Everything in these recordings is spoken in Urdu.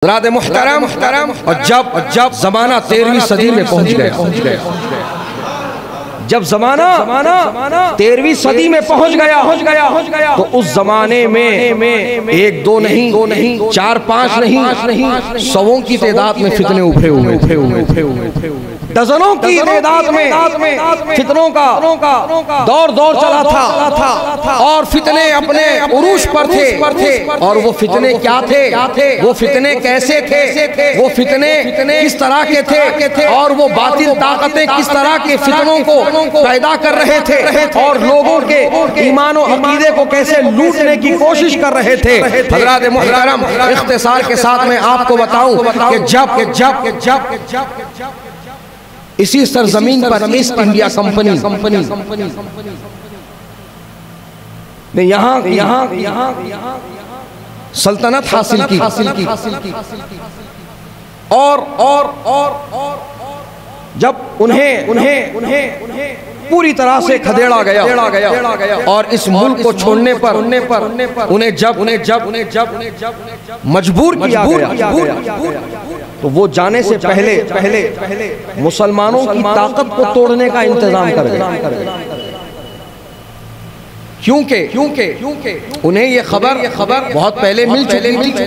حضرات محترم اور جب زمانہ 13ویں صدی میں پہنچ گیا، جب زمانہ 13ویں صدی میں پہنچ گیا تو اس زمانے میں ایک دو نہیں چار پانچ نہیں سووں کی تعداد میں فتنے ابھرے ہوئے، ڈزنوں کی تعداد میں فتنوں کا دور چلا تھا اور فتنے اپنے عروج پر تھے۔ اور وہ فتنے کیا تھے، وہ فتنے کیسے تھے، وہ فتنے کس طرح کے تھے، اور وہ باطل طاقتیں کس طرح کے فتنوں کو پیدا کر رہے تھے اور لوگوں کے ایمان و عقیدے کو کیسے لوٹنے کی کوشش کر رہے تھے۔ حضرات محترم، اختصار کے ساتھ میں آپ کو بتاؤں کہ جب اسی سرزمین پر ایسٹ انڈیا کمپنی نے یہاں سلطنت حاصل کی اور جب انہیں پوری طرح سے کھدیڑا گیا اور اس ملک کو چھوڑنے پر انہیں جب مجبور کیا گیا تو وہ جانے سے پہلے مسلمانوں کی طاقت کو توڑنے کا انتظام کر گئے، کیونکہ انہیں یہ خبر بہت پہلے مل چکی تھی،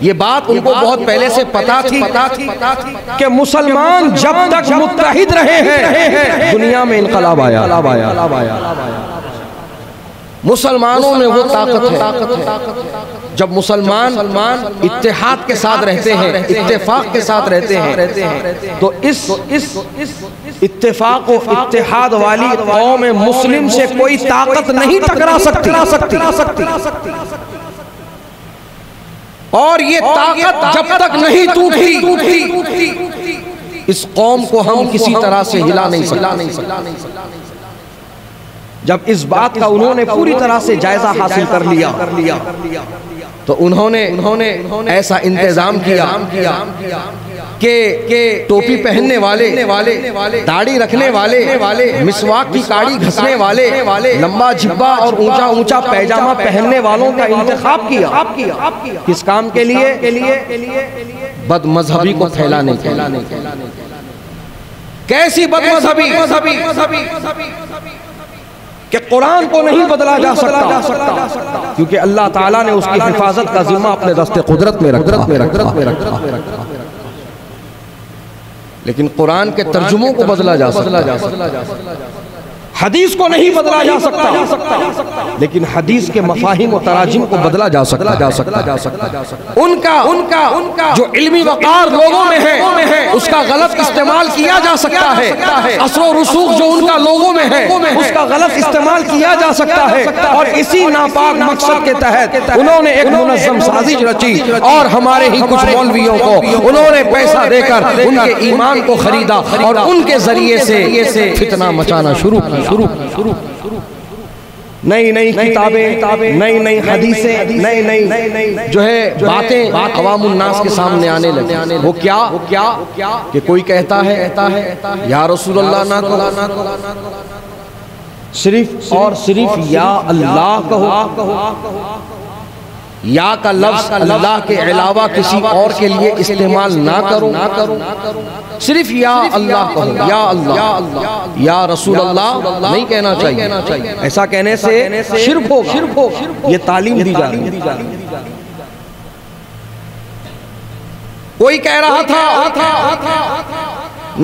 یہ بات ان کو بہت پہلے سے پتا تھی کہ مسلمان جب تک متحد رہے ہیں دنیا میں انقلاب آیا۔ مسلمانوں میں وہ طاقت ہے جب مسلمان اتحاد کے ساتھ رہتے ہیں، اتفاق کے ساتھ رہتے ہیں، تو اس اتفاق و اتحاد والی قوم مسلم سے کوئی طاقت نہیں ٹکرا سکتی، اور یہ طاقت جب تک نہیں ٹوٹی اس قوم کو ہم کسی طرح سے ہلا نہیں سکتے۔ جب اس بات کا انہوں نے پوری طرح سے جائزہ حاصل کر لیا تو انہوں نے ایسا انتظام کیا کہ ٹوپی پہننے والے، داڑھی رکھنے والے، مسواک کی کاڑی گھسنے والے، لمبا جبہ اور اونچا پیجامہ پہننے والوں کا انتخاب کیا۔ کس کام کے لیے؟ بد مذہبی کو پھیلانے کے لیے۔ کیسی بد مذہبی کہ قرآن کو نہیں بدلا جا سکتا، کیونکہ اللہ تعالیٰ نے اس کی حفاظت کا ذمہ اپنے دست قدرت میں رکھا، لیکن قرآن کے ترجموں کو بدلا جا سکتا، حدیث کو نہیں بدلا جا سکتا، لیکن حدیث کے مفاہیم و تراجم کو بدلا جا سکتا۔ ان کا جو علمی وقار لوگوں میں ہے اس کا غلط استعمال کیا جا سکتا ہے، اثر و رسوخ جو ان کا لوگوں میں ہے اس کا غلط استعمال کیا جا سکتا ہے، اور اسی ناپاک مقصد کے تحت انہوں نے ایک منظم سازش رچی اور ہمارے ہی کچھ مولویوں کو انہوں نے پیسہ دے کر ان کے ایمان کو خریدا اور ان کے ذریعے سے فتنہ مچانا شروع کیا۔ نئی کتابیں، نئی حدیثیں، نئی جو ہے باتیں عوام الناس کے سامنے آنے لگے۔ وہ کیا کہ کوئی کہتا ہے یا رسول اللہ نہ کہو، صرف یا اللہ کہو، یا کا لفظ اللہ کے علاوہ کسی اور کے لیے استعمال نہ کرو، صرف یا اللہ کہو، یا اللہ، یا رسول اللہ نہیں کہنا چاہیے۔ ایسا کہنے سے شرک ہوگا، یہ تعلیم دی جا رہی ہے۔ کوئی کہہ رہا تھا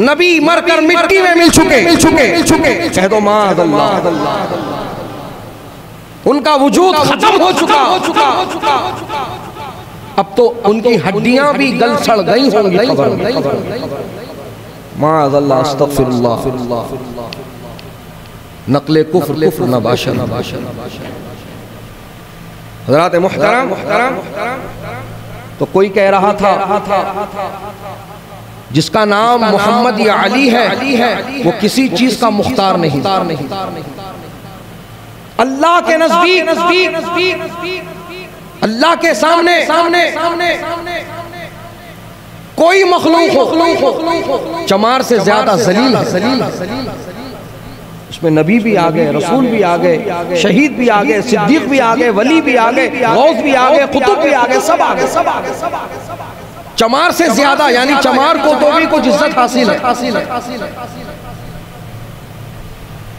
نبی مر کر مٹی میں مل چکے، کہہ دو معاذ اللہ، ان کا وجود ختم ہو چکا، اب تو ان کی ہڈیاں بھی گل سڑ گئی ہوں گی، معاذ اللہ، استغفر اللہ، نقل کفر نباشر۔ حضرات محترم، تو کوئی کہہ رہا تھا جس کا نام محمد یا علی ہے وہ کسی چیز کا مختار نہیں، اللہ کے نزدیک، اللہ کے سامنے کوئی مخلوق ہو چمار سے زیادہ ذلیل ہے۔ اس میں نبی بھی آگئے، رسول بھی آگئے، شہید بھی آگئے، صدیق بھی آگئے، ولی بھی آگئے، غوث بھی آگئے، قطب بھی آگئے، سب آگئے۔ چمار سے زیادہ، یعنی چمار کو تو بھی کچھ عزت حاصل ہے.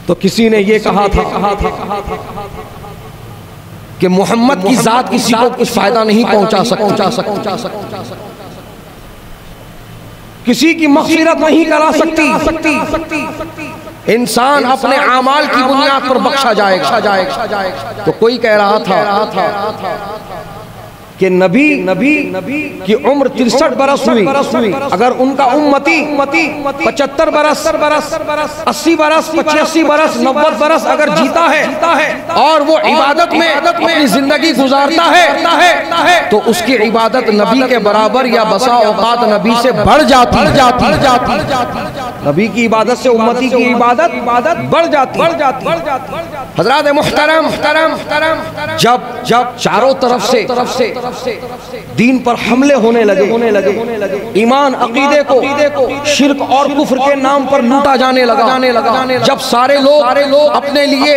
تو کسی نے یہ کہا تھا کہ محمد کی ذات کسی کو کچھ فائدہ نہیں پہنچا سکتا، کسی کی مغفرت نہیں کرا سکتی. انسان اپنے اعمال کی بنیاد پر بخشا جائے گا. تو کوئی کہہ رہا تھا کہ نبی کی عمر 63 برس ہوئی، اگر ان کا امتی 75 برس 80 برس 85 برس 90 برس اگر جیتا ہے اور وہ عبادت میں اپنی زندگی گزارتا ہے تو اس کی عبادت نبی کے برابر یا بسا اوقات نبی سے بڑھ جاتی. نبی کی عبادت سے امتی کی عبادت بڑھ جاتی. حضرات محترم، جب چاروں طرف سے دین پر حملے ہونے لگے، ایمان عقیدے کو شرک اور کفر کے نام پر لوٹا جانے لگا، جب سارے لوگ اپنے لیے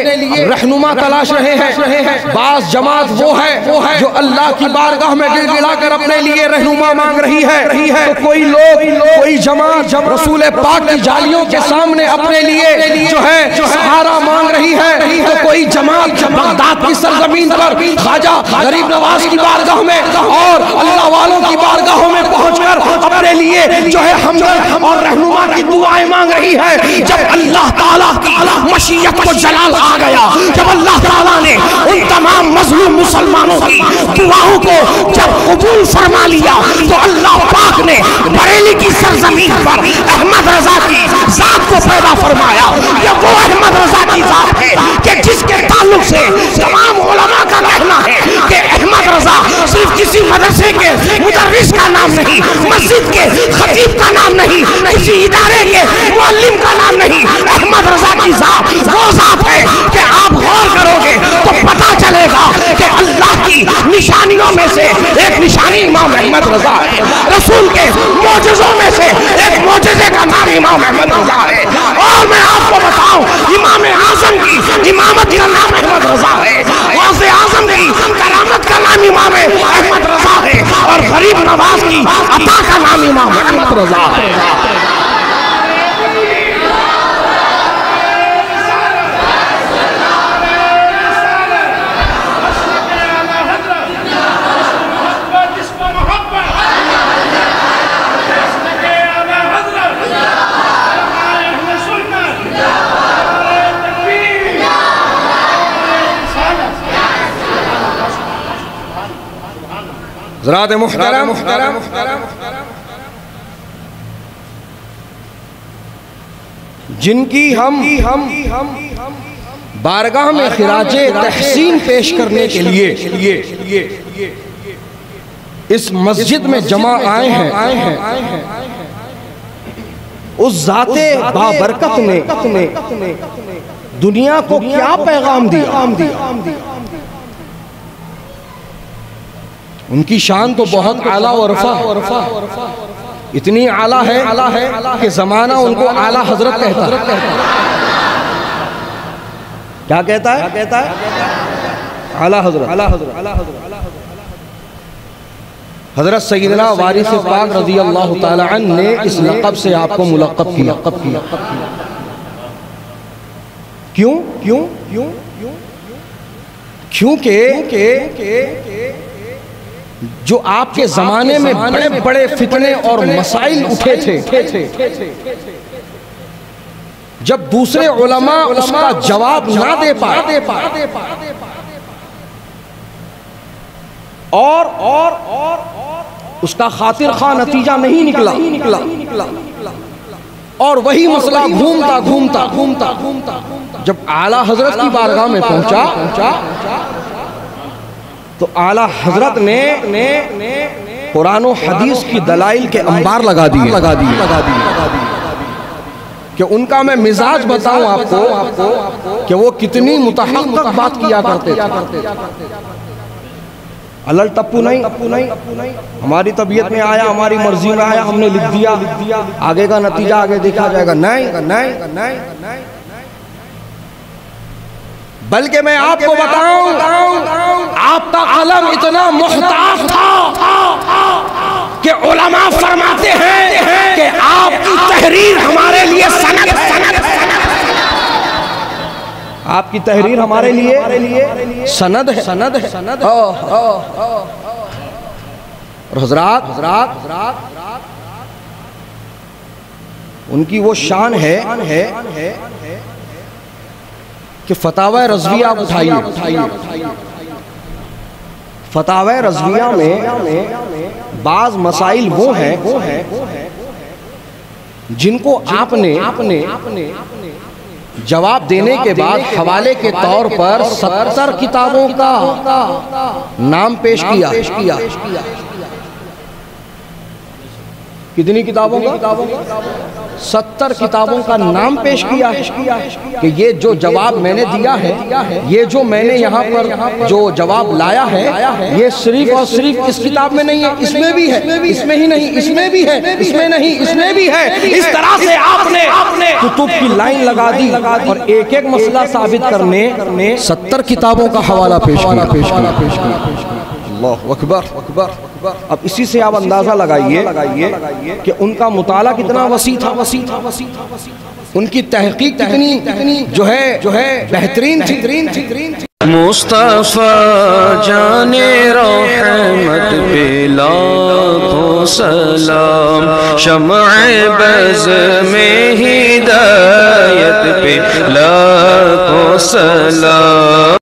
رہنما تلاش رہے ہیں، بعض جماعت وہ ہے جو اللہ کی بارگاہ میں گڑ گڑا کر اپنے لیے رہنما مانگ رہی ہے، تو کوئی جماعت رسول پاک کی جالیوں کے سامنے اپنے لیے جو ہے سہارا مانگ رہی ہے، تو کوئی جماعت بغداد کی سرزمین پر خواجہ غریب نواز کی بارگاہ میں اور اللہ والوں کی بارگاہوں میں پہنچ کر اپنے لیے جو ہے ہمدرد اور رہنما کی دعائیں مانگ رہی ہے. جب اللہ تعالیٰ کی مشیت کو جلال آ گیا، جب اللہ تعالیٰ نے ان تمام مظلوم مسلمانوں کی دعاؤں کو جب قبول فرما لیا، تو اللہ پاک نے بریلی کی سرزمین پر احمد رضا کی ذات کو پیدا فرمایا. یہ وہ احمد رضا کی ذات ہے کہ جس کے تعلق سے تمام علماء کا کہنا ہے کہ احمد رضا صرف کسی مدرسے کے مدرس کا نام نہیں، مسجد کے خطیب کا نام نہیں، کسی ادارے کے معلم کا نام نہیں. احمد رضا کی ذات وہ ذات ہے کہ آپ غور کرو گے تو پتا چلے گا کہ اللہ کی نشانیوں میں سے ایک نشانی امام احمد رضا ہے. رسول کے معجزوں میں سے ایک معجزے کا نام امام احمد رضا ہے. اور میں آپ کو بتاؤں، امام اعظم کی امامت کا نام احمد رضا ہے، غوث اعظم کی کرامت کا نام امام احمد رضا ہے، اور غریب نواز کی عطا کا نام امام احمد رضا ہے. حضرات محترم، جن کی ہم بارگاہ میں خراج تحسین پیش کرنے کے لیے اس مسجد میں جمع آئے ہیں، اس ذات بابرکت نے دنیا کو کیا پیغام دیا. ان کی شان تو بہت اعلیٰ و رفع، اتنی اعلیٰ ہے کہ زمانہ ان کو اعلیٰ حضرت کہتا ہے. کیا کہتا ہے؟ اعلیٰ حضرت. حضرت سیدنا وارث پاک رضی اللہ تعالی عنہ نے اس لقب سے آپ کو ملقب کیا. کیونکہ جو آپ کے زمانے میں بڑے بڑے فتنے اور مسائل اٹھے تھے، جب دوسرے علماء اس کا جواب نہ دے پائے اور اس کا خاطر خواہ نتیجہ نہیں نکلا، اور وہی مسئلہ گھومتا جب اعلیٰ حضرت کی بارگاہ میں پہنچا تو اعلیٰ حضرت نے قرآن و حدیث کی دلائل کے انبار لگا دیے کہ ان کا میں مزاج بتاؤں آپ کو کہ وہ کتنی متحقق بات کیا کرتے تھے. علل ٹپو نہیں، ہماری طبیعت میں آیا، ہماری مرضی میں آیا، ہم نے لکھ دیا، آگے کا نتیجہ آگے دیکھا جائے گا. نہیں، بلکہ میں آپ کو بتاؤں آپ کا علم اتنا محتاط تھا کہ علماء تحریر ہمارے لیے سند ہے، آپ کی تحریر ہمارے لیے سند ہے۔ اور حضرات ان کی وہ شان ہے کہ فتاوی رضویہ آپ اٹھائیے، فتاوی رضویہ میں بعض مسائل وہ ہیں جن کو آپ نے جواب دینے کے بعد حوالے کے طور پر 70 کتابوں کا نام پیش کیا۔ کتنی کتابوں کا؟ 70 کتابوں کا نام پیش کیا کہ یہ جو جواب میں نے دیا ہے، یہ جو میں نے یہاں پر جو جواب لایا ہے، یہ صرف اور صرف اس کتاب میں نہیں ہے، اس میں بھی ہے، اس میں ہی نہیں، اس میں بھی ہے، اس میں نہیں، اس میں بھی ہے۔ اس طرح سے آپ نے کتب کی لائن لگا دی اور ایک ایک مسئلہ ثابت کرنے 70 کتابوں کا حوالہ پیش کیا۔ اللہ اکبر۔ اب اسی سے آپ اندازہ لگائیے کہ ان کا مطالعہ کتنا وسیع تھا، ان کی تحقیق کتنی جو ہے بہترین تھی۔ مصطفیٰ جان رحمت پہ لاکھوں سلام، شمع بز میں ہدایت پہ لاکھوں سلام۔